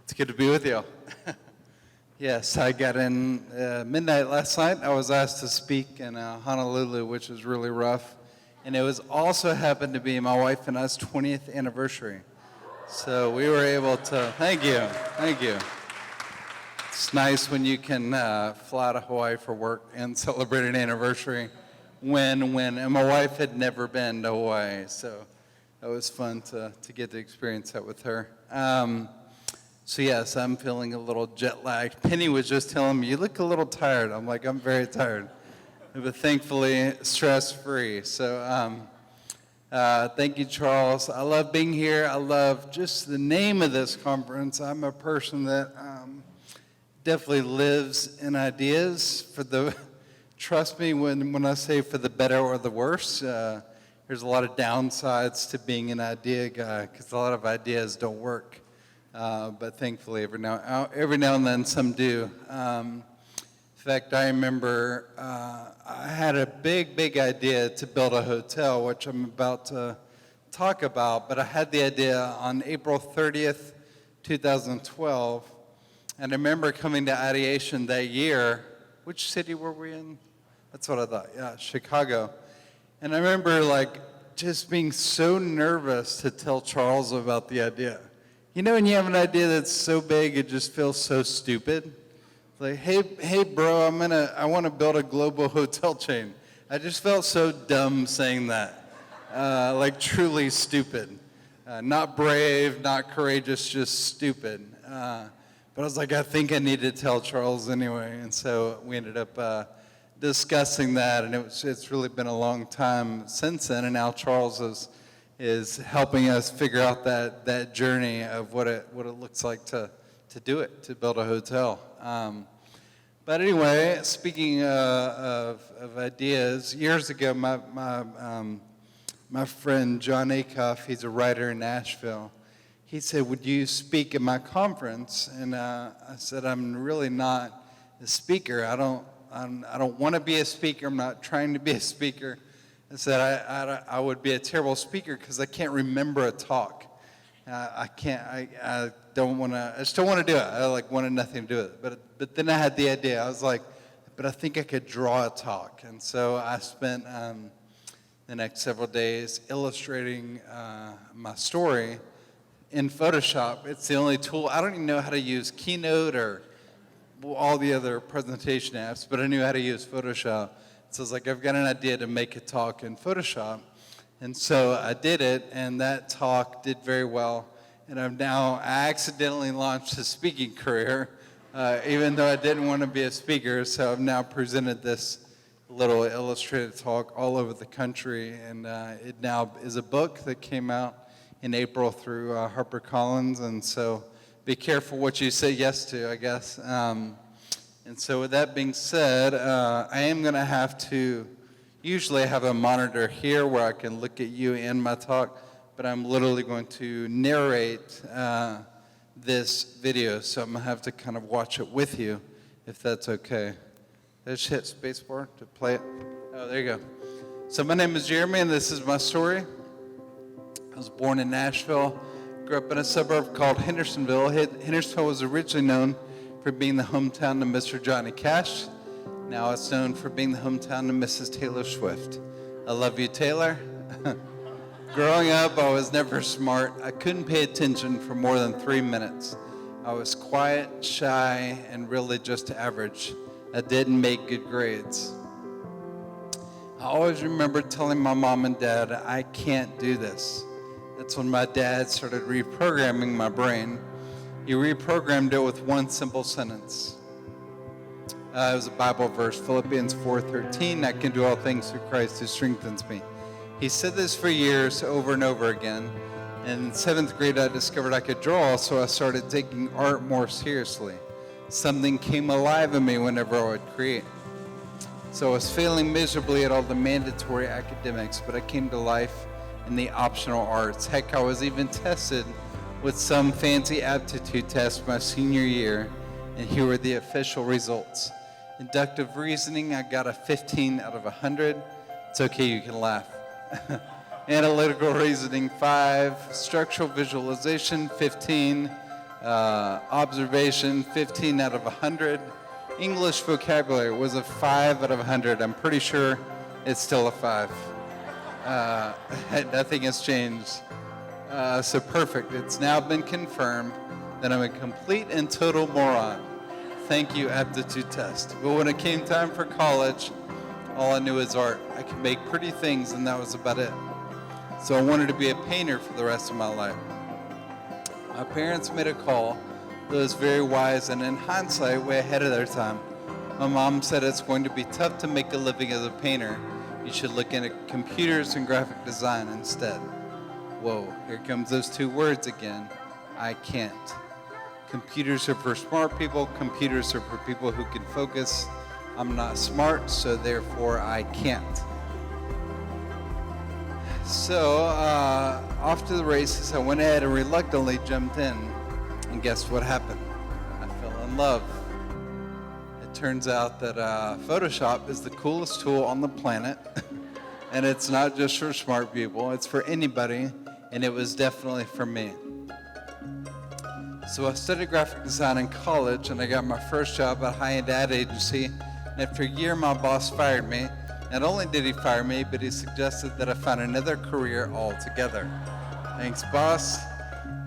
It's good to be with you. Yes, I got in midnight last night. I was asked to speak in Honolulu, which was really rough. And it was also happened to be my wife and I's 20th anniversary. So we were able to, thank you. It's nice when you can fly to Hawaii for work and celebrate an anniversary and my wife had never been to Hawaii. So that was fun to get to experience that with her. So yes, I'm feeling a little jet lagged. Penny was just telling me, you look a little tired. I'm like, I'm very tired, but thankfully stress-free. So thank you, Charles. I love being here. I love just the name of this conference. I'm a person that definitely lives in ideas trust me when I say for the better or the worse. There's a lot of downsides to being an idea guy because a lot of ideas don't work. But thankfully, every now and then some do. In fact, I remember I had a big idea to build a hotel, which I'm about to talk about, but I had the idea on April 30th, 2012, and I remember coming to Ideation that year. Which city were we in? That's what I thought, yeah, Chicago. And I remember just being so nervous to tell Charles about the idea. You know when you have an idea that's so big, it just feels so stupid? Like, hey bro, I want to build a global hotel chain. I just felt so dumb saying that. Truly stupid. Not brave, not courageous, just stupid. But I was like, I think I need to tell Charles anyway. And so we ended up discussing that, and it's really been a long time since then, and now Charles is helping us figure out that journey of what it looks like to do it, to build a hotel. But anyway, speaking of ideas, years ago, my friend John Acuff, he's a writer in Nashville, he said, would you speak at my conference? And I said, I'm really not a speaker. I don't want to be a speaker. I'm not trying to be a speaker. I said, I would be a terrible speaker because I can't remember a talk. I just don't want to do it. I wanted nothing to do with it. But then I had the idea. I was like, but I think I could draw a talk. And so I spent the next several days illustrating my story in Photoshop. It's the only tool. I don't even know how to use Keynote or all the other presentation apps, but I knew how to use Photoshop. So I was like, I've got an idea to make a talk in Photoshop. And so I did it, and that talk did very well. And I accidentally launched a speaking career, even though I didn't want to be a speaker. So I've now presented this little illustrated talk all over the country. And it now is a book that came out in April through HarperCollins. And so be careful what you say yes to, I guess. And so with that being said, I am going to have to usually have a monitor here where I can look at you and my talk, but I'm literally going to narrate this video, so I'm going to have to kind of watch it with you, if that's okay. Just hit spacebar to play it. Oh, there you go. So my name is Jeremy, and this is my story. I was born in Nashville, grew up in a suburb called Hendersonville. Hendersonville was originally known for being the hometown of Mr. Johnny Cash. Now it's known for being the hometown of Mrs. Taylor Swift. I love you, Taylor. Growing up, I was never smart. I couldn't pay attention for more than 3 minutes. I was quiet, shy, and really just average. I didn't make good grades. I always remember telling my mom and dad, I can't do this. That's when my dad started reprogramming my brain. He reprogrammed it with one simple sentence. It was a Bible verse, Philippians 4:13, I can do all things through Christ who strengthens me. He said this for years over and over again. In 7th grade, I discovered I could draw, so I started taking art more seriously. Something came alive in me whenever I would create. So I was failing miserably at all the mandatory academics, but I came to life in the optional arts. Heck, I was even tested with some fancy aptitude test my senior year, and here were the official results. Inductive reasoning, I got a 15 out of 100. It's okay, you can laugh. Analytical reasoning, 5. Structural visualization, 15. Observation, 15 out of 100. English vocabulary was a 5 out of 100. I'm pretty sure it's still a 5. Nothing has changed. So perfect. It's now been confirmed that I'm a complete and total moron. Thank you, aptitude test. But when it came time for college, all I knew was art. I could make pretty things, and that was about it. So I wanted to be a painter for the rest of my life. My parents made a call that was very wise and, in hindsight, way ahead of their time. My mom said it's going to be tough to make a living as a painter. You should look into computers and graphic design instead. Whoa, here comes those two words again. I can't. Computers are for smart people. Computers are for people who can focus. I'm not smart, so therefore I can't. So, off to the races, I went ahead and reluctantly jumped in. And guess what happened? I fell in love. It turns out that Photoshop is the coolest tool on the planet. And it's not just for smart people, it's for anybody. And it was definitely for me. So I studied graphic design in college, and I got my first job at a high-end ad agency. And after a year, my boss fired me. Not only did he fire me, but he suggested that I find another career altogether. Thanks, boss.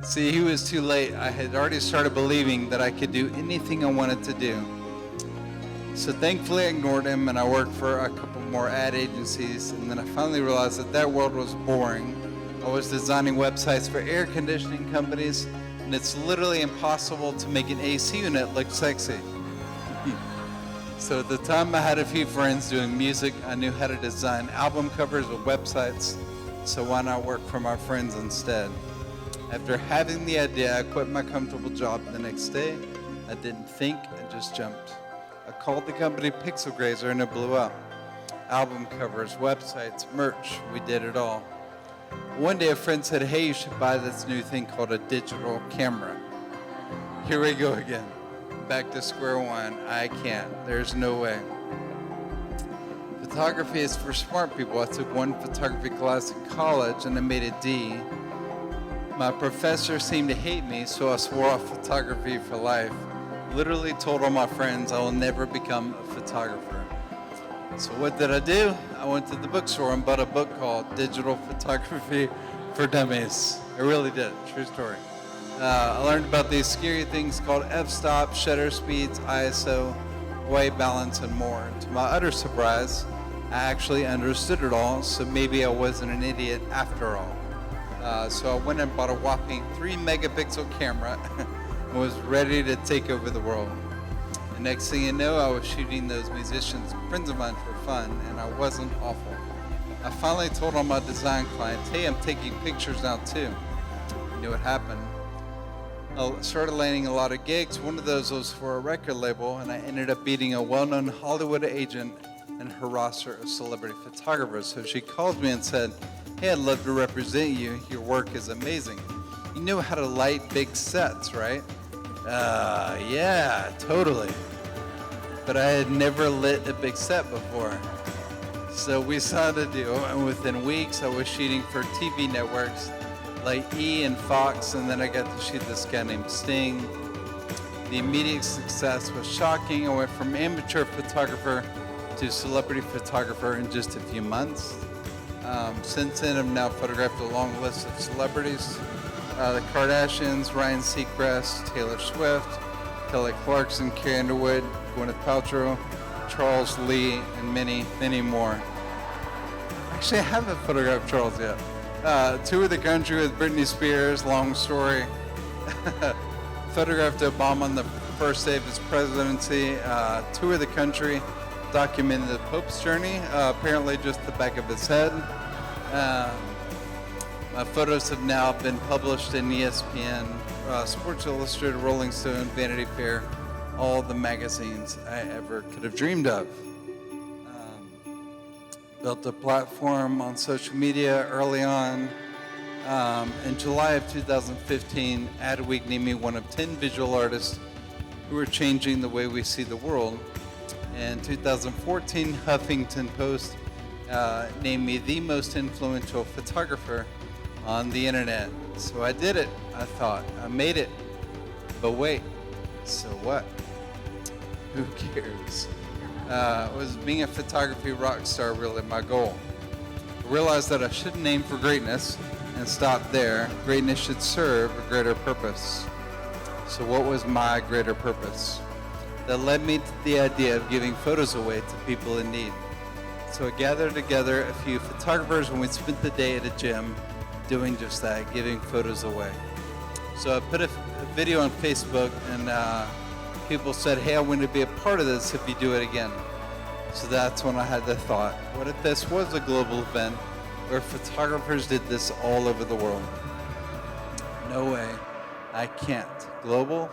See, he was too late. I had already started believing that I could do anything I wanted to do. So thankfully, I ignored him, and I worked for a couple more ad agencies. And then I finally realized that that world was boring. I was designing websites for air conditioning companies, and it's literally impossible to make an AC unit look sexy. So at the time, I had a few friends doing music. I knew how to design album covers with websites, so why not work for my friends instead? After having the idea, I quit my comfortable job the next day. I didn't think, I just jumped. I called the company Pixel Grazer, and it blew up. Album covers, websites, merch, we did it all. One day a friend said, hey, you should buy this new thing called a digital camera. Here we go again. Back to square one. I can't. There's no way. Photography is for smart people. I took one photography class in college and I made a D. My professor seemed to hate me, so I swore off photography for life. Literally told all my friends I will never become a photographer. So what did I do? I went to the bookstore and bought a book called Digital Photography for Dummies. I really did. True story. I learned about these scary things called f-stop, shutter speeds, ISO, white balance, and more. To my utter surprise, I actually understood it all, so maybe I wasn't an idiot after all. So I went and bought a whopping 3 megapixel camera and was ready to take over the world. The next thing you know, I was shooting those musicians, friends of mine, for fun, and I wasn't awful. I finally told all my design clients, hey, I'm taking pictures now too. You know what happened? I started landing a lot of gigs. One of those was for a record label, and I ended up beating a well-known Hollywood agent and her roster of celebrity photographers. So she called me and said, hey, I'd love to represent you. Your work is amazing. You know how to light big sets, right? Yeah, totally. But I had never lit a big set before. So we signed a deal, and within weeks I was shooting for TV networks like E! and Fox, and then I got to shoot this guy named Sting. The immediate success was shocking. I went from amateur photographer to celebrity photographer in just a few months. Since then, I've now photographed a long list of celebrities. The Kardashians, Ryan Seacrest, Taylor Swift, Kelly Clarkson, Carrie Underwood, Gwyneth Paltrow, Charles Lee, and many, many more. Actually, I haven't photographed Charles yet. Toured the country with Britney Spears, long story. Photographed Obama on the first day of his presidency. Toured the country, documented the Pope's journey, apparently just the back of his head. My photos have now been published in ESPN, Sports Illustrated, Rolling Stone, Vanity Fair, all the magazines I ever could have dreamed of. Built a platform on social media early on. In July of 2015, Adweek named me one of 10 visual artists who are changing the way we see the world. In 2014, Huffington Post named me the most influential photographer on the internet. So I did it, I thought. I made it. But wait, so what? Who cares? Was being a photography rock star really my goal? I realized that I shouldn't aim for greatness and stop there. Greatness should serve a greater purpose. So what was my greater purpose? That led me to the idea of giving photos away to people in need. So I gathered together a few photographers and we spent the day at a gym doing just that, giving photos away. So I put a video on Facebook and people said, hey, I want to be a part of this if you do it again. So that's when I had the thought, what if this was a global event where photographers did this all over the world? No way, I can't. Global?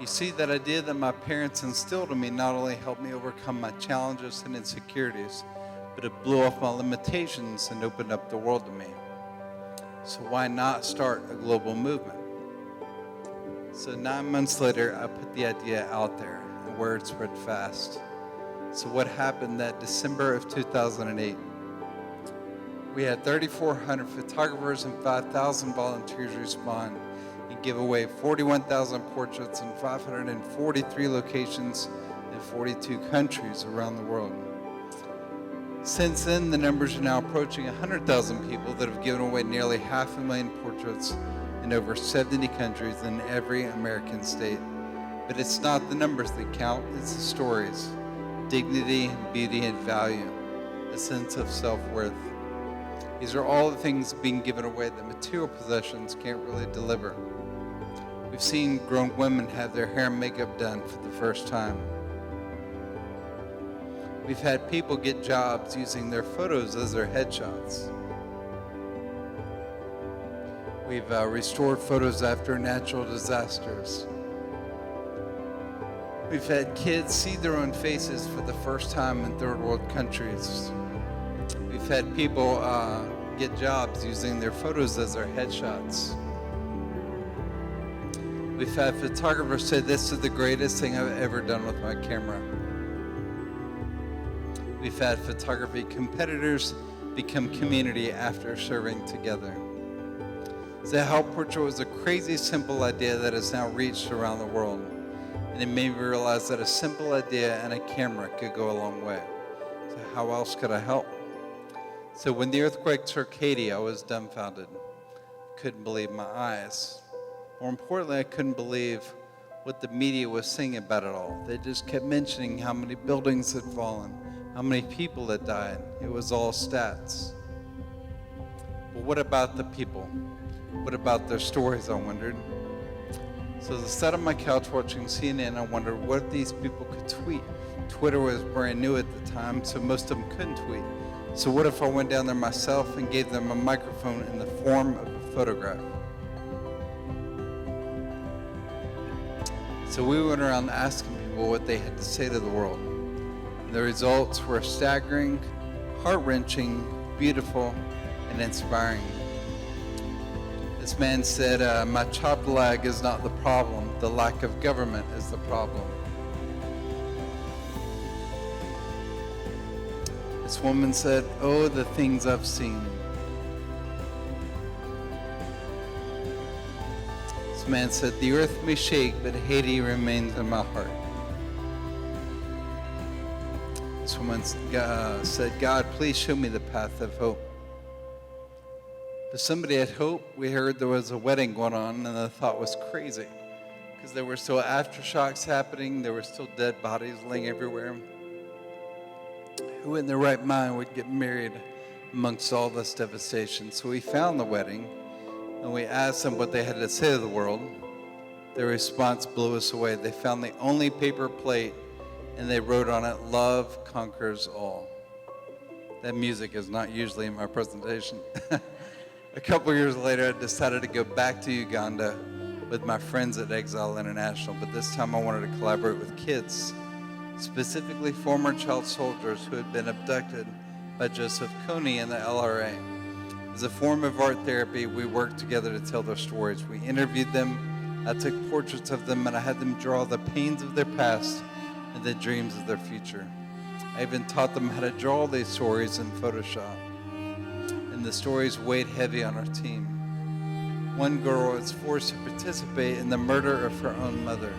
You see, that idea that my parents instilled in me not only helped me overcome my challenges and insecurities, but it blew off my limitations and opened up the world to me. So why not start a global movement? So 9 months later, I put the idea out there, and word spread fast. So what happened that December of 2008? We had 3,400 photographers and 5,000 volunteers respond and give away 41,000 portraits in 543 locations in 42 countries around the world. Since then, the numbers are now approaching 100,000 people that have given away nearly 500,000 portraits in over 70 countries in every American state. But it's not the numbers that count, it's the stories. Dignity, beauty, and value, a sense of self-worth. These are all the things being given away that material possessions can't really deliver. We've seen grown women have their hair and makeup done for the first time. We've had people get jobs using their photos as their headshots. We've restored photos after natural disasters. We've had kids see their own faces for the first time in third world countries. We've had people get jobs using their photos as their headshots. We've had photographers say, this is the greatest thing I've ever done with my camera. We've had photography competitors become community after serving together. The Help Portrait was a crazy simple idea that has now reached around the world. And it made me realize that a simple idea and a camera could go a long way. So how else could I help? So when the earthquake struck Haiti, I was dumbfounded. Couldn't believe my eyes. More importantly, I couldn't believe what the media was saying about it all. They just kept mentioning how many buildings had fallen, how many people had died. It was all stats. But what about the people? What about their stories, I wondered. So as I sat on my couch watching CNN, I wondered what if these people could tweet. Twitter was brand new at the time, so most of them couldn't tweet. So what if I went down there myself and gave them a microphone in the form of a photograph? So we went around asking people what they had to say to the world. And the results were staggering, heart-wrenching, beautiful, and inspiring. This man said, my chopped leg is not the problem. The lack of government is the problem. This woman said, oh, the things I've seen. This man said, the earth may shake, but Haiti remains in my heart. This woman said, God, please show me the path of hope. But somebody had hope. We heard there was a wedding going on, and the thought was crazy because there were still aftershocks happening. There were still dead bodies laying everywhere. Who in their right mind would get married amongst all this devastation? So we found the wedding, and we asked them what they had to say to the world. Their response blew us away. They found the only paper plate, and they wrote on it, love conquers all. That music is not usually in my presentation. A couple years later, I decided to go back to Uganda with my friends at Exile International, but this time I wanted to collaborate with kids, specifically former child soldiers who had been abducted by Joseph Kony and the LRA. As a form of art therapy, we worked together to tell their stories. We interviewed them, I took portraits of them, and I had them draw the pains of their past and the dreams of their future. I even taught them how to draw these stories in Photoshop. And the stories weighed heavy on our team. one girl was forced to participate in the murder of her own mother.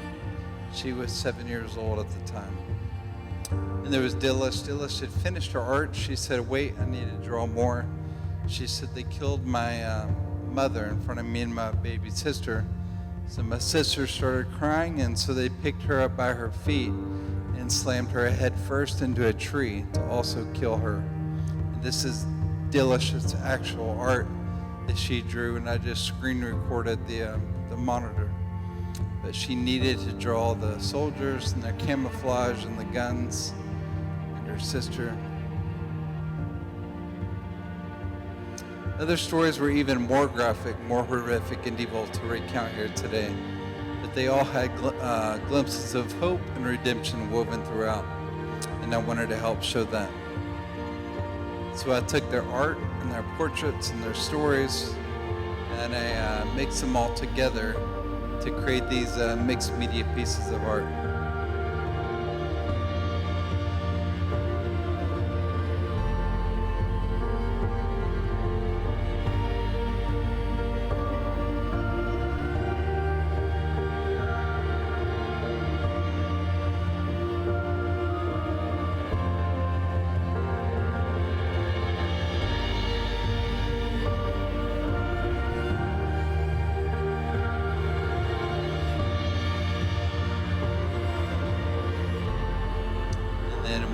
She was 7 years old at the time. And there was Dillish. Dillish had finished her art. She said, wait, I need to draw more. She said, they killed my mother in front of me and my baby sister. So my sister started crying, and so they picked her up by her feet and slammed her head first into a tree to also kill her. And this is Dillish's actual art that she drew, and I just screen recorded the monitor. But she needed to draw the soldiers and their camouflage and the guns and her sister. Other stories were even more graphic, more horrific, and evil to recount here today. But they all had glimpses of hope and redemption woven throughout. And I wanted to help show that. So I took their art and their portraits and their stories, and I mixed them all together to create these mixed media pieces of art.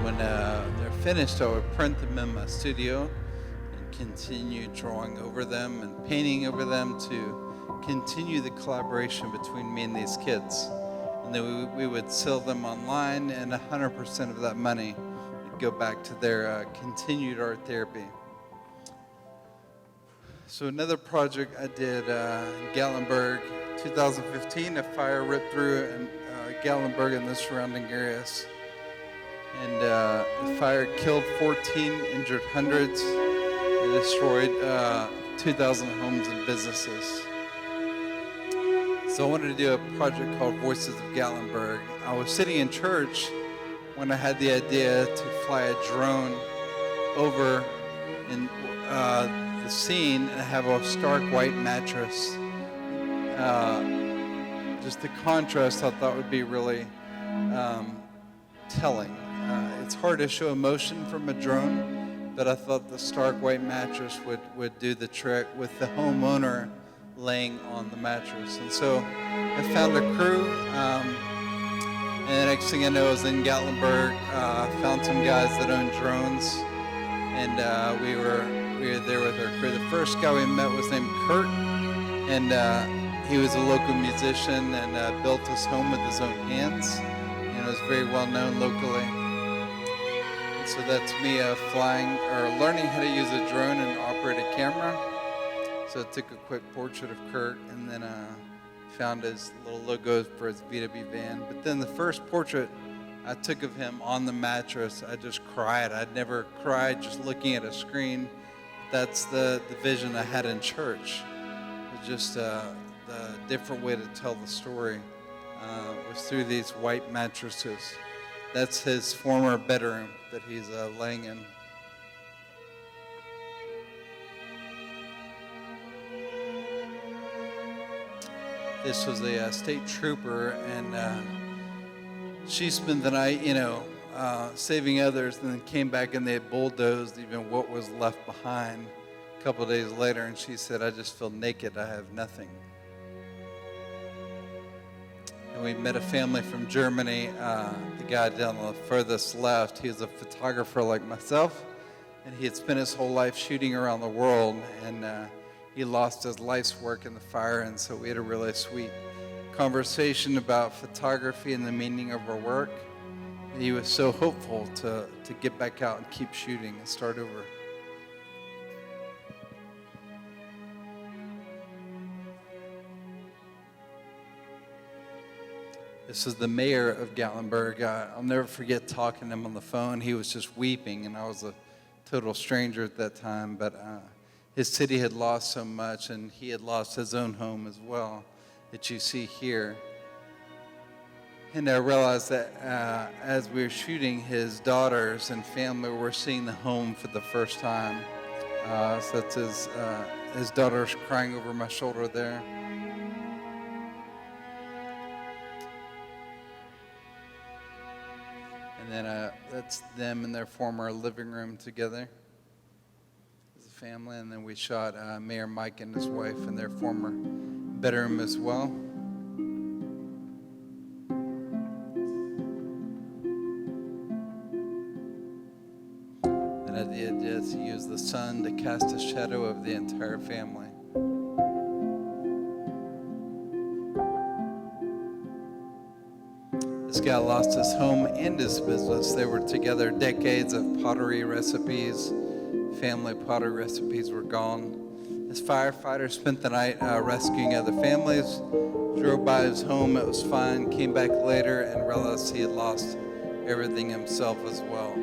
When they're finished, I would print them in my studio and continue drawing over them and painting over them to continue the collaboration between me and these kids. And then we would sell them online, and 100% of that money would go back to their continued art therapy. So another project I did in Gatlinburg, 2015, a fire ripped through in Gatlinburg and the surrounding areas. And the fire killed 14, injured hundreds, and destroyed 2,000 homes and businesses. So I wanted to do a project called Voices of Gatlinburg. I was sitting in church when I had the idea to fly a drone over in the scene and have a stark white mattress. Just the contrast I thought would be really telling. It's hard to show emotion from a drone, but I thought the stark white mattress would do the trick with the homeowner laying on the mattress. And so I found a crew, and the next thing I know I was in Gatlinburg, found some guys that own drones, and we were there with our crew. The first guy we met was named Kurt, and he was a local musician and built his home with his own hands, and was very well known locally. So that's me flying or learning how to use a drone and operate a camera. So I took a quick portrait of Kurt, and then found his little logo for his VW van. But then the first portrait I took of him on the mattress, I just cried. I'd never cried just looking at a screen. That's the vision I had in church. It was just the different way to tell the story was through these white mattresses. That's his former bedroom that he's laying in. This was a state trooper, and she spent the night, saving others, and then came back and they had bulldozed even what was left behind a couple of days later, and she said, I just feel naked, I have nothing. And we met a family from Germany. The guy down the furthest left, he was a photographer like myself, and he had spent his whole life shooting around the world, and he lost his life's work in the fire, and so we had a really sweet conversation about photography and the meaning of our work. And he was so hopeful to get back out and keep shooting and start over. This is the mayor of Gatlinburg. I'll never forget talking to him on the phone. He was just weeping, and I was a total stranger at that time. But his city had lost so much, and he had lost his own home as well, that you see here. And I realized that as we were shooting, his daughters and family were seeing the home for the first time. So that's his his daughter's crying over my shoulder there. And then that's them in their former living room together as a family. And then we shot Mayor Mike and his wife in their former bedroom as well. And the idea is to use the sun to cast a shadow over the entire family. This guy lost his home and his business. They were together decades of pottery recipes. Family pottery recipes were gone. His firefighter spent the night rescuing other families, drove by his home, it was fine, came back later and realized he had lost everything himself as well.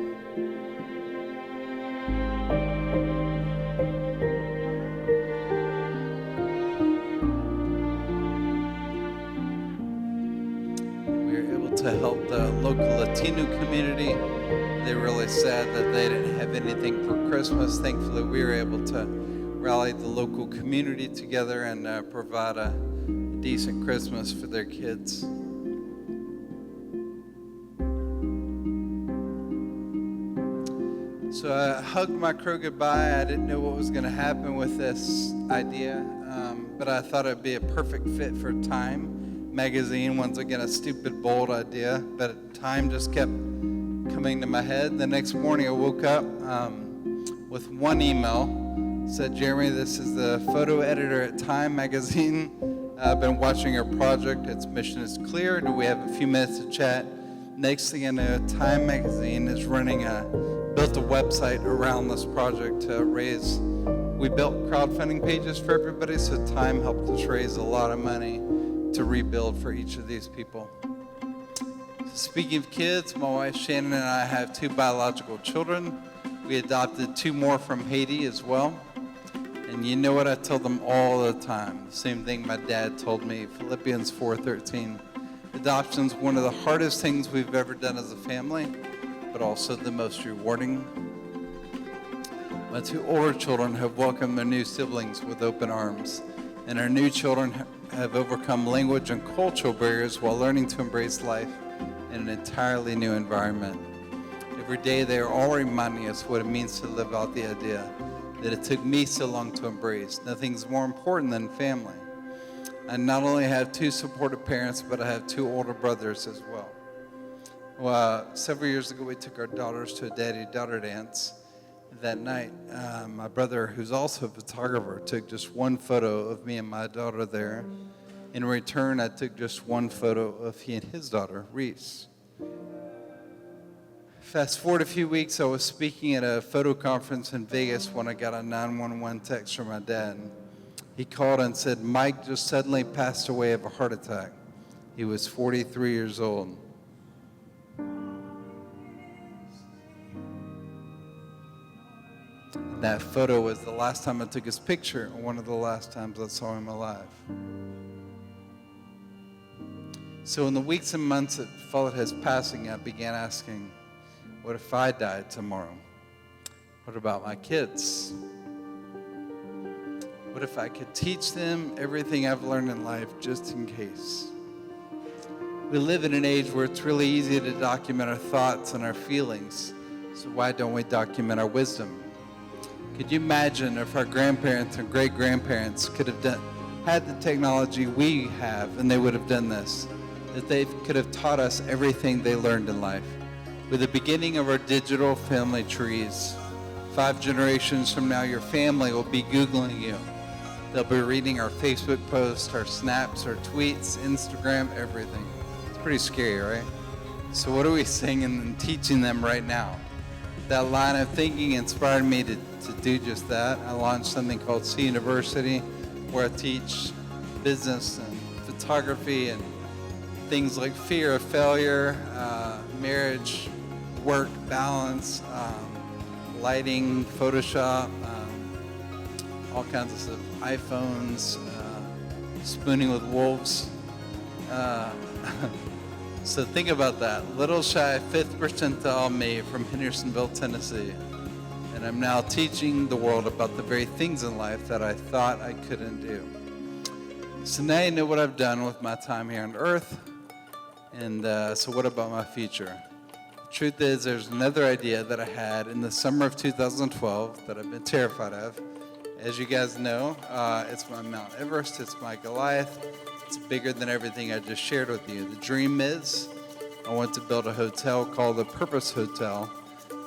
To help the local Latino community. They're really sad that they didn't have anything for Christmas. Thankfully, we were able to rally the local community together and provide a decent Christmas for their kids. So I hugged my crow goodbye. I didn't know what was going to happen with this idea, but I thought it'd be a perfect fit for Time magazine. Once again, a stupid, bold idea, but Time just kept coming to my head. The next morning I woke up with one email. It said, Jeremy, this is the photo editor at Time magazine. I've been watching your project. Its mission is clear. Do we have a few minutes to chat? Next thing I know, Time magazine is built a website around this project to raise. We built crowdfunding pages for everybody, so Time helped us raise a lot of money to rebuild for each of these people. Speaking of kids, my wife Shannon and I have 2 biological children. We adopted 2 more from Haiti as well. And you know what I tell them all the time? The same thing my dad told me, Philippians 4:13. Adoption's one of the hardest things we've ever done as a family, but also the most rewarding. My 2 older children have welcomed their new siblings with open arms, and our new children have overcome language and cultural barriers while learning to embrace life in an entirely new environment. Every day they are all reminding us what it means to live out the idea that it took me so long to embrace. Nothing's more important than family. I not only have 2 supportive parents, but I have 2 older brothers as well. Well, several years ago we took our daughters to a daddy-daughter dance. That night, my brother, who's also a photographer, took just 1 photo of me and my daughter there. In return, I took just 1 photo of he and his daughter, Reese. Fast forward a few weeks, I was speaking at a photo conference in Vegas when I got a 911 text from my dad. He called and said, Mike just suddenly passed away of a heart attack. He was 43 years old. That photo was the last time I took his picture, and one of the last times I saw him alive. So in the weeks and months that followed his passing, I began asking, what if I died tomorrow? What about my kids? What if I could teach them everything I've learned in life just in case? We live in an age where it's really easy to document our thoughts and our feelings, so why don't we document our wisdom? Could you imagine if our grandparents and great-grandparents could have had the technology we have, and they would have done this, that they could have taught us everything they learned in life? With the beginning of our digital family trees, 5 generations from now, your family will be Googling you. They'll be reading our Facebook posts, our snaps, our tweets, Instagram, everything. It's pretty scary, right? So what are we saying and teaching them right now? That line of thinking inspired me to do just that. I launched something called C University, where I teach business and photography and things like fear of failure, marriage, work balance, lighting, Photoshop, all kinds of stuff, iPhones, spooning with wolves. So think about that. Little shy 5th percentile me from Hendersonville, Tennessee. And I'm now teaching the world about the very things in life that I thought I couldn't do. So now you know what I've done with my time here on earth. And so what about my future? The truth is, there's another idea that I had in the summer of 2012 that I've been terrified of. As you guys know, it's my Mount Everest, it's my Goliath. It's bigger than everything I just shared with you. The dream is I want to build a hotel called the Purpose Hotel.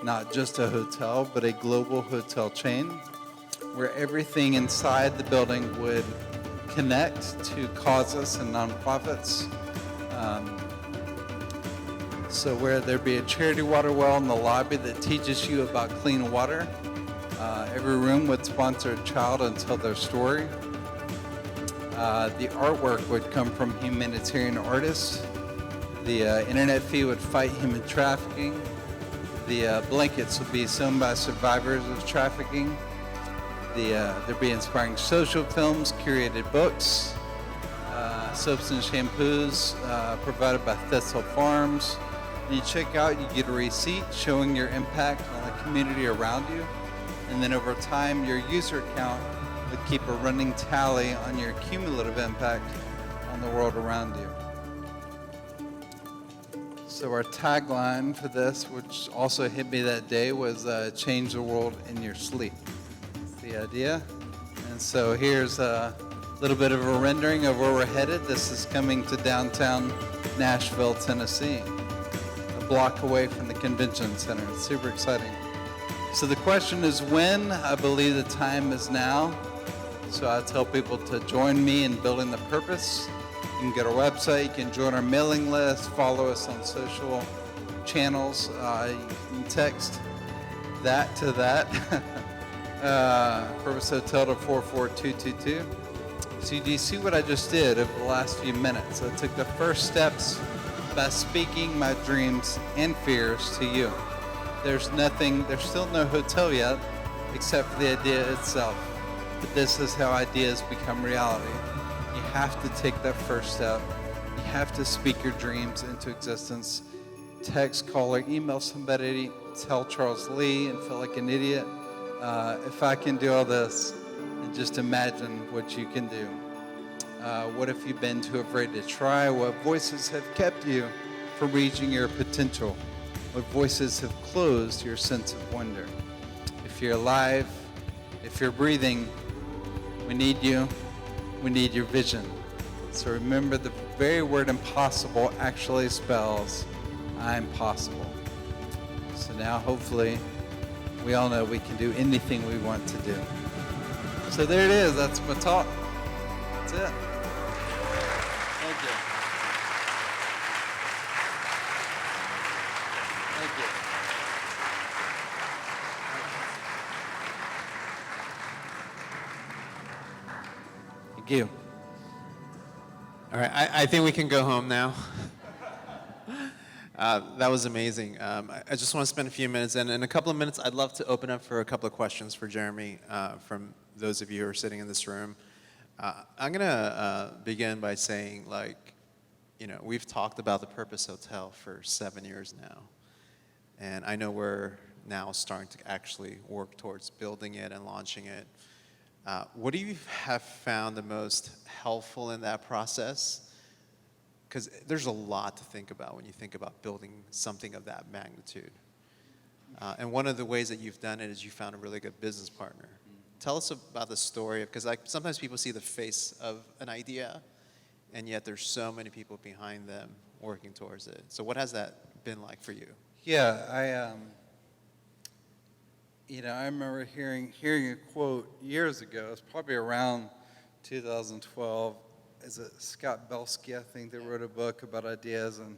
Not just a hotel, but a global hotel chain where everything inside the building would connect to causes and nonprofits. So where there'd be a charity water well in the lobby that teaches you about clean water. Every room would sponsor a child and tell their story. The artwork would come from humanitarian artists. The internet feed would fight human trafficking. The blankets would be sewn by survivors of trafficking. There'd be inspiring social films, curated books, soaps and shampoos provided by Thistle Farms. When you check out, you get a receipt showing your impact on the community around you. And then over time, your user account would keep a running tally on your cumulative impact on the world around you. So our tagline for this, which also hit me that day, was change the world in your sleep. That's the idea. And so here's a little bit of a rendering of where we're headed. This is coming to downtown Nashville, Tennessee, a block away from the convention center. It's super exciting. So the question is when. I believe the time is now. So I tell people to join me in building the purpose. You can get our website, you can join our mailing list, follow us on social channels. You can text that to that. Purpose Hotel to 44222. So do you see what I just did over the last few minutes? I took the first steps by speaking my dreams and fears to you. There's still no hotel yet, except for the idea itself. But this is how ideas become reality. You have to take that first step. You have to speak your dreams into existence. Text, call, or email somebody, tell Charles Lee and feel like an idiot. If I can do all this, and just imagine what you can do. What if you've been too afraid to try? What voices have kept you from reaching your potential? What voices have closed your sense of wonder? If you're alive, if you're breathing, we need you. We need your vision. So remember, the very word impossible actually spells I'm possible. So now hopefully we all know we can do anything we want to do. So there it is. That's my talk. That's it. Thank you. Thank you. Thank you. All right, I think we can go home now. That was amazing. I just want to spend a few minutes, and in a couple of minutes, I'd love to open up for a couple of questions for Jeremy from those of you who are sitting in this room. I'm going to begin by saying, we've talked about the Purpose Hotel for 7 years now, and I know we're now starting to actually work towards building it and launching it. What do you have found the most helpful in that process? Because there's a lot to think about when you think about building something of that magnitude. And one of the ways that you've done it is you found a really good business partner. Tell us about the story, because sometimes people see the face of an idea, and yet there's so many people behind them working towards it. So what has that been like for you? Yeah, I remember hearing a quote years ago. It's probably around 2012. Is it Scott Belsky, I think, that wrote a book about ideas, and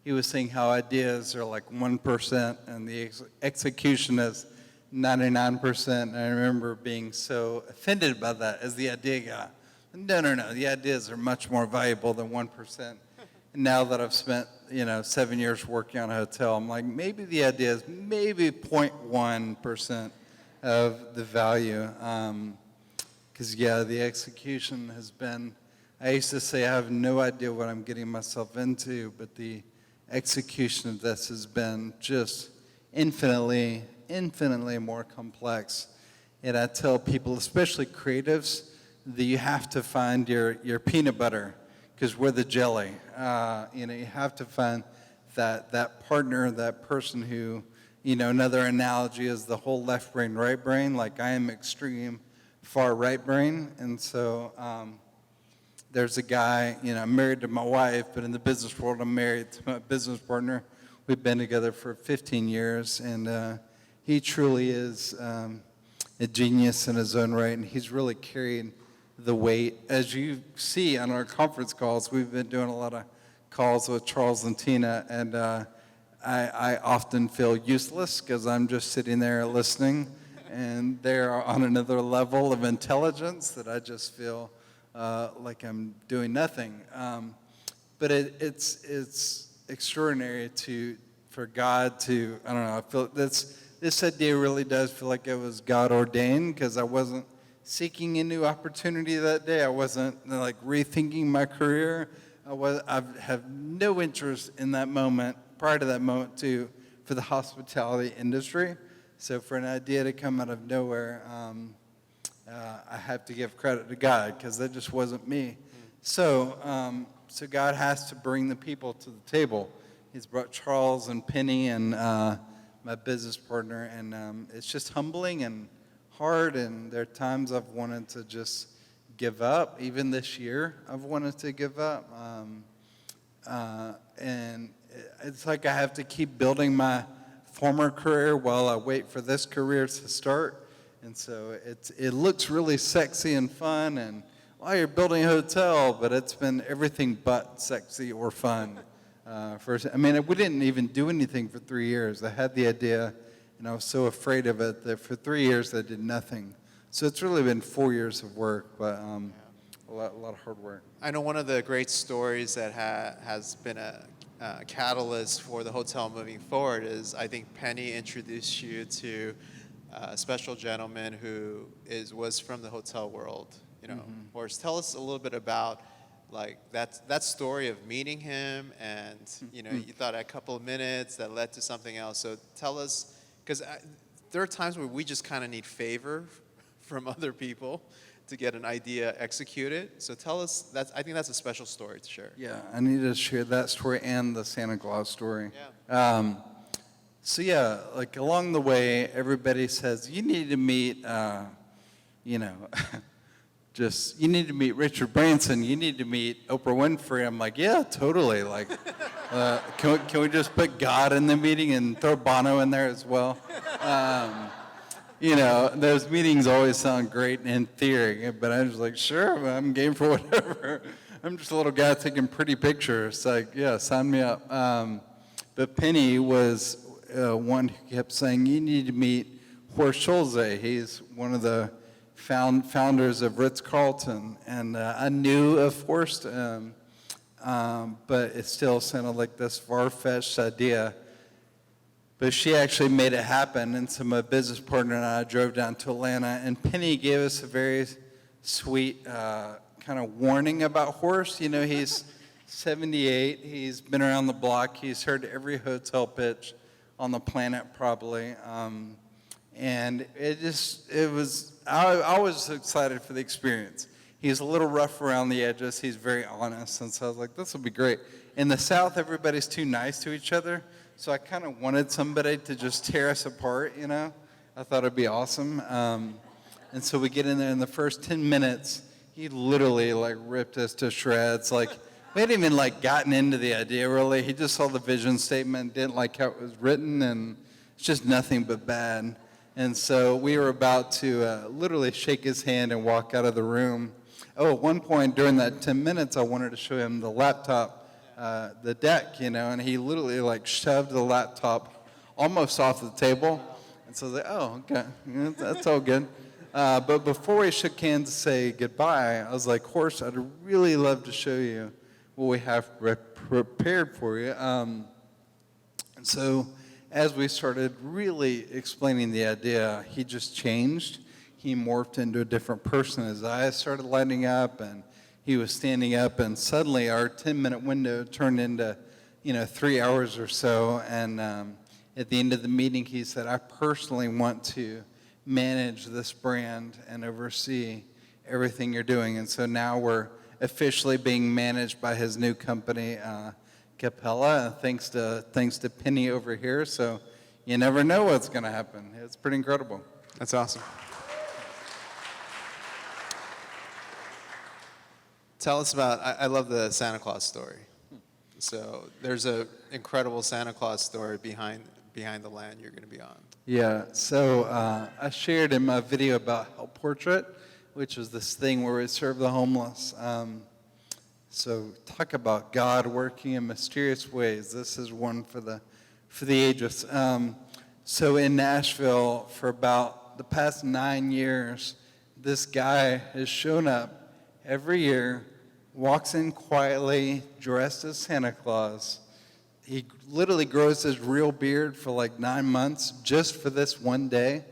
he was saying how ideas are like 1% and the execution is 99%. And I remember being so offended by that as the idea guy. No, the ideas are much more valuable than 1%. And now that I've spent 7 years working on a hotel, I'm like, maybe the idea is maybe 0.1% of the value. Because the execution has been, I used to say I have no idea what I'm getting myself into, but the execution of this has been just infinitely infinitely more complex. And I tell people, especially creatives, that you have to find your peanut butter, because we're the jelly. You have to find that partner, that person who, another analogy is the whole left brain, right brain. Like I am extreme far right brain, and so there's a guy, I'm married to my wife, but in the business world, I'm married to my business partner. We've been together for 15 years, and he truly is a genius in his own right, and he's really carried the weight. As you see on our conference calls, we've been doing a lot of calls with Charles and Tina, and I often feel useless because I'm just sitting there listening, and they're on another level of intelligence that I just feel like I'm doing nothing. But it's extraordinary for God to, I don't know, I feel this idea really does feel like it was God ordained, because I wasn't seeking a new opportunity that day. I wasn't like rethinking my career. I have no interest in that moment, prior to that moment too, for the hospitality industry. So for an idea to come out of nowhere, I have to give credit to God, because that just wasn't me. So God has to bring the people to the table. He's brought Charles and Penny and my business partner, and it's just humbling and hard, and there are times I've wanted to just give up. Even this year, I've wanted to give up. And it's like I have to keep building my former career while I wait for this career to start. And so it looks really sexy and fun, and you're building a hotel, but it's been everything but sexy or fun. We didn't even do anything for 3 years. I had the idea, and I was so afraid of it that for 3 years I did nothing. So it's really been 4 years of work, but a lot of hard work. I know one of the great stories that has been a catalyst for the hotel moving forward is, I think Penny introduced you to a special gentleman who was from the hotel world. Horace, tell us a little bit about that story of meeting him, and you thought a couple of minutes that led to something else. So tell us, because there are times where we just kind of need favor from other people to get an idea executed. So tell us, I think that's a special story to share. Yeah, I need to share that story and the Santa Claus story. Yeah. Along the way, everybody says, you need to meet, you need to meet Richard Branson, you need to meet Oprah Winfrey. I'm like, yeah, totally. Can we just put God in the meeting and throw Bono in there as well? Those meetings always sound great in theory, but I'm just like, sure, I'm game for whatever. I'm just a little guy taking pretty pictures. Yeah, sign me up. But Penny was one who kept saying, you need to meet Horst Schulze. He's one of the founders of Ritz-Carlton. And I knew of Horst, but it still sounded like this far-fetched idea. But she actually made it happen, and so my business partner and I drove down to Atlanta, and Penny gave us a very sweet kind of warning about Horst. He's 78, he's been around the block, he's heard every hotel pitch on the planet probably, and I was excited for the experience. He's a little rough around the edges, he's very honest, and so I was like, this will be great. In the South, everybody's too nice to each other. So I kind of wanted somebody to just tear us apart, I thought it'd be awesome. And so we get in there, in the first 10 minutes, he literally ripped us to shreds. We hadn't even gotten into the idea really. He just saw the vision statement, didn't like how it was written, and it's just nothing but bad. And so we were about to literally shake his hand and walk out of the room. At one point during that 10 minutes, I wanted to show him the laptop, the deck, and he literally shoved the laptop almost off the table. And so I was like, oh, okay, that's all good. But before we shook hands to say goodbye, I was like, Horst, I'd really love to show you what we have prepared for you. And so as we started really explaining the idea, he just changed. He morphed into a different person. His eyes started lighting up, and he was standing up, and suddenly our 10-minute window turned into, 3 hours or so, and at the end of the meeting, he said, I personally want to manage this brand and oversee everything you're doing. And so now we're officially being managed by his new company, Capella, thanks to Penny over here. So you never know what's going to happen. It's pretty incredible. That's awesome. Tell us about, I love the Santa Claus story. So there's an incredible Santa Claus story behind the land you're going to be on. Yeah, so I shared in my video about Help Portrait, which was this thing where we serve the homeless. So talk about God working in mysterious ways. This is one for the ages. So in Nashville, for about the past 9 years, this guy has shown up every year, walks in quietly, dressed as Santa Claus. He literally grows his real beard for like 9 months just for this one day.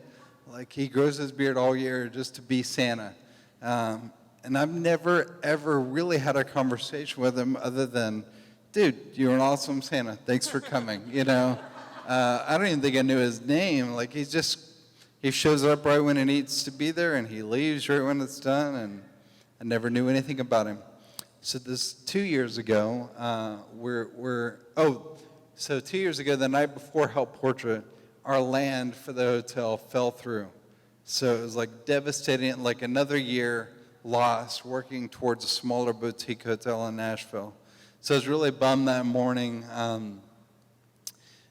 Like he grows his beard all year just to be Santa. And I've never, ever really had a conversation with him other than, dude, you're an awesome Santa. Thanks for coming, you know. I don't even think I knew his name. Like he shows up right when he needs to be there and he leaves right when it's done, and I never knew anything about him. So this 2 years ago, 2 years ago, the night before Help Portrait, our land for the hotel fell through. So it was like devastating, like another year lost working towards a smaller boutique hotel in Nashville. So I was really bummed that morning.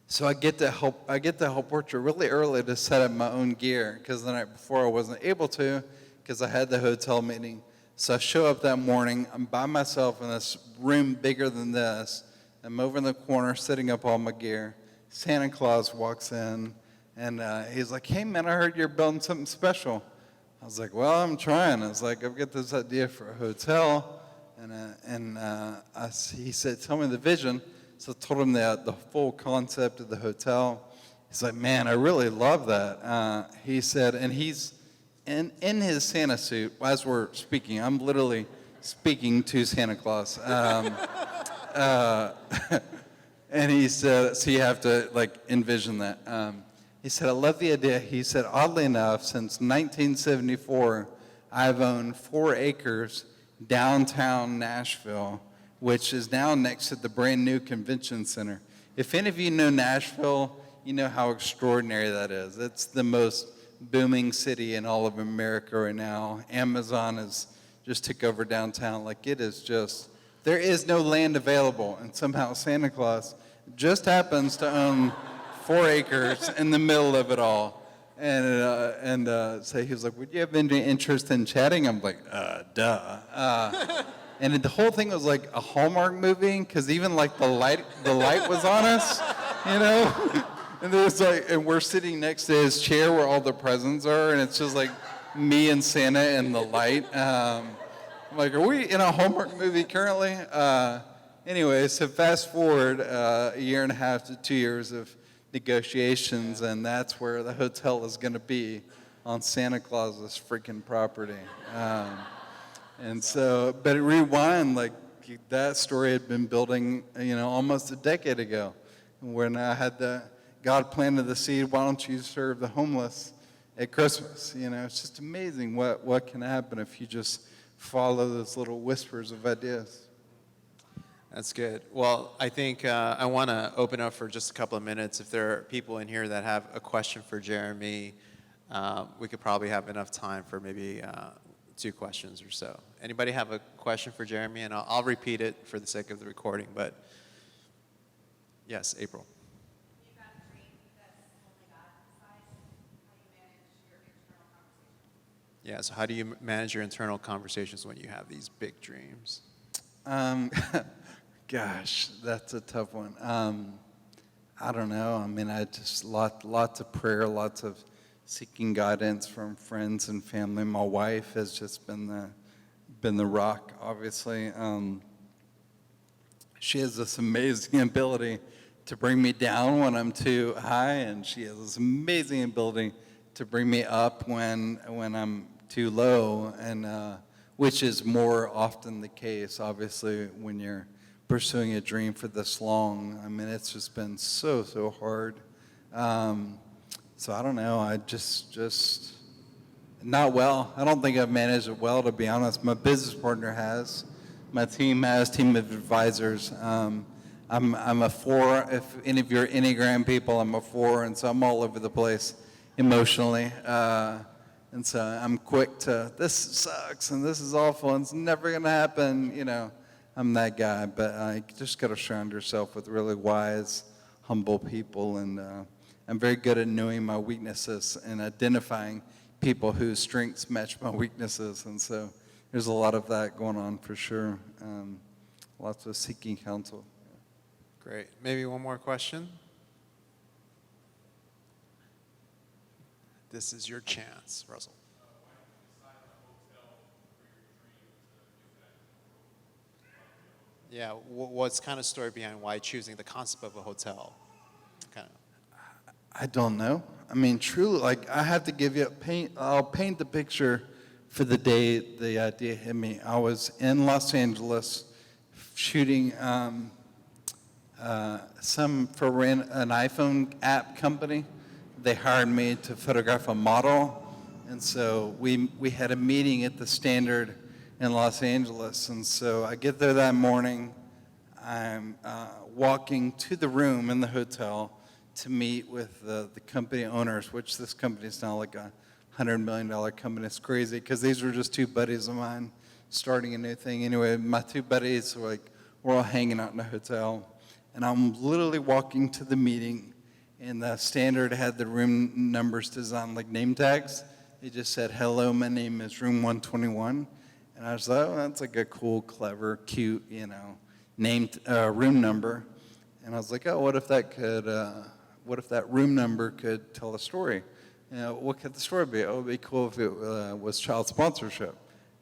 So I get to Help Portrait really early to set up my own gear, because the night before I wasn't able to because I had the hotel meeting. So I show up that morning, I'm by myself in this room bigger than this. I'm over in the corner setting up all my gear. Santa Claus walks in, and he's like, hey man, I heard you're building something special. I was like, well, I'm trying. I was like, I've got this idea for a hotel. He said, tell me the vision. So I told him the full concept of the hotel. He's like, man, I really love that. He said, and he's in his Santa suit, as we're speaking, I'm literally speaking to Santa Claus. And he said, so you have to like envision that. He said, I love the idea. He said, oddly enough, since 1974, I've owned 4 acres downtown Nashville, which is now next to the brand new convention center. If any of you know Nashville, you know how extraordinary that is. It's the most booming city in all of America right now. Amazon has just took over downtown. Like it is just, there is no land available. And somehow Santa Claus just happens to own 4 acres in the middle of it all. So he was like, would you have any interest in chatting? I'm like, duh. And the whole thing was like a Hallmark movie, because even like the light was on us, you know? And there's like, and we're sitting next to his chair where all the presents are, and it's just like me and Santa and the light. I'm like, are we in a Hallmark movie currently? Anyway, so fast forward a year and a half to 2 years of negotiations, and that's where the hotel is going to be, on Santa Claus's freaking property. And so, but rewind, like that story had been building, you know, almost a decade ago, when I had God planted the seed, why don't you serve the homeless at Christmas? You know, it's just amazing what can happen if you just follow those little whispers of ideas. That's good. Well, I think I want to open up for just a couple of minutes. If there are people in here that have a question for Jeremy, we could probably have enough time for maybe 2 questions or so. Anybody have a question for Jeremy? And I'll repeat it for the sake of the recording, but yes, April. You've got a dream that's only God decides. How do you manage your internal conversations? Yeah, so how do you manage your internal conversations when you have these big dreams? Gosh, that's a tough one. I don't know. I mean, I just lots of prayer, lots of seeking guidance from friends and family. My wife has just been the rock, obviously. She has this amazing ability to bring me down when I'm too high, and she has this amazing ability to bring me up when I'm too low, and which is more often the case, obviously, when you're pursuing a dream for this long. I mean, it's just been so hard. So I don't know. I just not well. I don't think I've managed it well, to be honest. My business partner has. My team has, team of advisors. I'm a 4. If any of your Enneagram people, I'm a 4, and so I'm all over the place emotionally. And so I'm quick to, this sucks, and this is awful, and it's never going to happen. You know, I'm that guy. But you just got to surround yourself with really wise, humble people. And I'm very good at knowing my weaknesses and identifying people whose strengths match my weaknesses. And so there's a lot of that going on for sure. Lots of seeking counsel. Great. Maybe one more question. This is your chance, Russell. Yeah, what's kind of story behind why choosing the concept of a hotel? Kind of. I don't know. I mean, truly, like, I have to give you I'll paint the picture for the day the idea hit me. I was in Los Angeles shooting for an iPhone app company. They hired me to photograph a model, and so we had a meeting at the Standard in Los Angeles. And so I get there that morning. I'm walking to the room in the hotel to meet with the company owners, which this company is now like a $100 million company. It's crazy because these were just two buddies of mine starting a new thing. Anyway, my two buddies were like, we're all hanging out in the hotel. And I'm literally walking to the meeting, and the Standard had the room numbers designed like name tags. They just said, hello, my name is room 121. And I was like, oh, that's like a cool, clever, cute, you know, named room number. And I was like, oh, what if that room number could tell a story? You know, what could the story be? Oh, it would be cool if it was child sponsorship.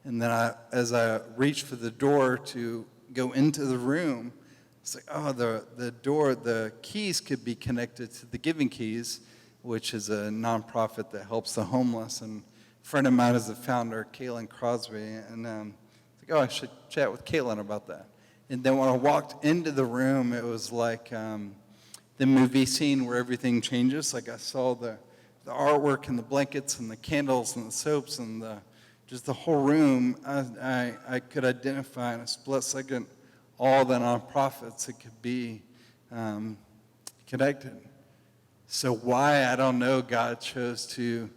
And then as I reached for the door to go into the room, it's like, oh, the door, the keys could be connected to the Giving Keys, which is a nonprofit that helps the homeless. And a friend of mine is the founder, Caitlin Crosby. And it's like, oh, I should chat with Caitlin about that. And then when I walked into the room, it was like the movie scene where everything changes. Like I saw the artwork and the blankets and the candles and the soaps and just the whole room. I could identify in a split second all the nonprofits that could be connected. So why, I don't know, God chose to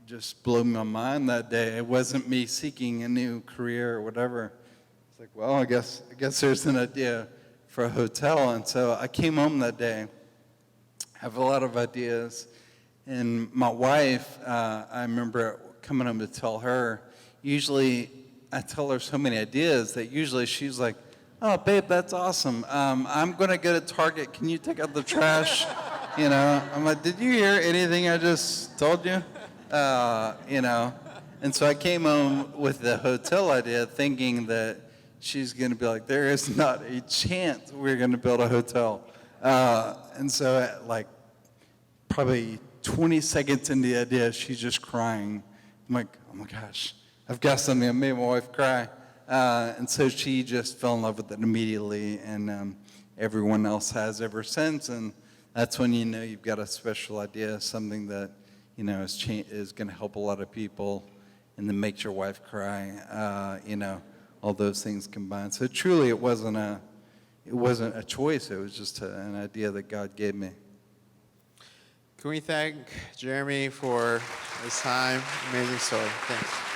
just blow my mind that day. It wasn't me seeking a new career or whatever. It's like, well, I guess there's an idea for a hotel. And so I came home that day, have a lot of ideas. And my wife, I remember coming home to tell her, usually I tell her so many ideas that usually she's like, oh, babe, that's awesome. I'm going to go to Target. Can you take out the trash? You know, I'm like, did you hear anything I just told you? You know, and so I came home with the hotel idea thinking that she's going to be like, there is not a chance we're going to build a hotel. And so at like probably 20 seconds into the idea, she's just crying. I'm like, oh my gosh, I've got something that made my wife cry. And so she just fell in love with it immediately, and everyone else has ever since. And that's when you know you've got a special idea, something that, you know, is going to help a lot of people and then makes your wife cry, you know, all those things combined. So truly it wasn't a choice. It was just an idea that God gave me. Can we thank Jeremy for his time? Amazing story. Thanks.